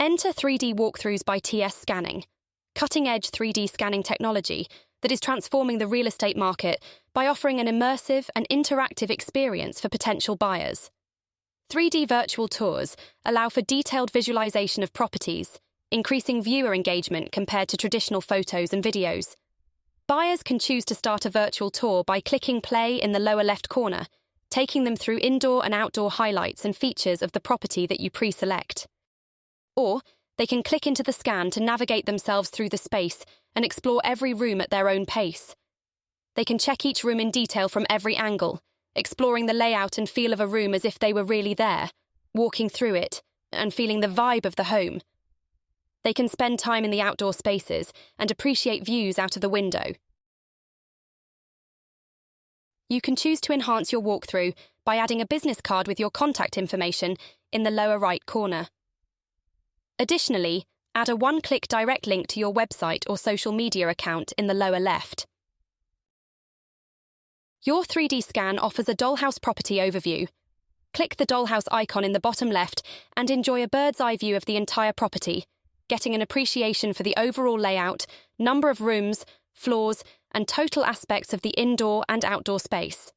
Enter 3D Walkthroughs by TS Scanning, cutting-edge 3D scanning technology that is transforming the real estate market by offering an immersive and interactive experience for potential buyers. 3D virtual tours allow for detailed visualization of properties, increasing viewer engagement compared to traditional photos and videos. Buyers can choose to start a virtual tour by clicking play in the lower left corner, taking them through indoor and outdoor highlights and features of the property that you pre-select. Or they can click into the scan to navigate themselves through the space and explore every room at their own pace. They can check each room in detail from every angle, exploring the layout and feel of a room as if they were really there, walking through it, and feeling the vibe of the home. They can spend time in the outdoor spaces and appreciate views out of the window. You can choose to enhance your walkthrough by adding a business card with your contact information in the lower right corner. Additionally, add a one-click direct link to your website or social media account in the lower left. Your 3D scan offers a dollhouse property overview. Click the dollhouse icon in the bottom left and enjoy a bird's-eye view of the entire property, getting an appreciation for the overall layout, number of rooms, floors, and total aspects of the indoor and outdoor space.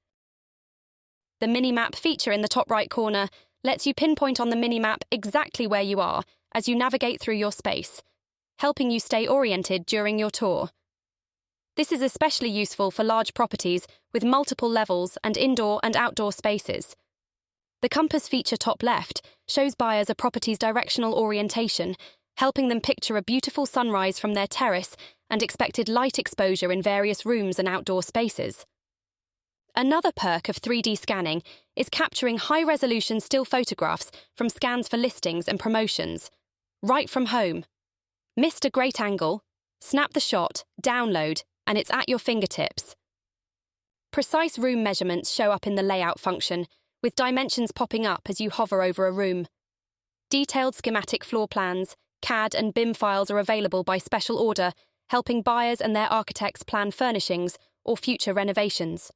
The mini-map feature in the top right corner lets you pinpoint on the mini-map exactly where you are as you navigate through your space, helping you stay oriented during your tour. This is especially useful for large properties with multiple levels and indoor and outdoor spaces. The compass feature top left shows buyers a property's directional orientation, helping them picture a beautiful sunrise from their terrace and expected light exposure in various rooms and outdoor spaces. Another perk of 3D scanning is capturing high-resolution still photographs from scans for listings and promotions, right from home. Missed a great angle? Snap the shot, download, and it's at your fingertips. Precise room measurements show up in the layout function, with dimensions popping up as you hover over a room. Detailed schematic floor plans, CAD and BIM files are available by special order, helping buyers and their architects plan furnishings or future renovations.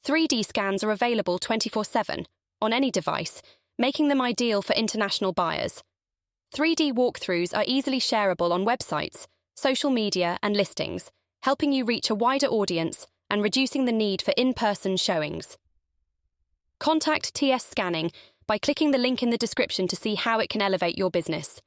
3D scans are available 24/7 on any device, making them ideal for international buyers. 3D walkthroughs are easily shareable on websites, social media, and listings, helping you reach a wider audience and reducing the need for in-person showings. Contact TS Scanning by clicking the link in the description to see how it can elevate your business.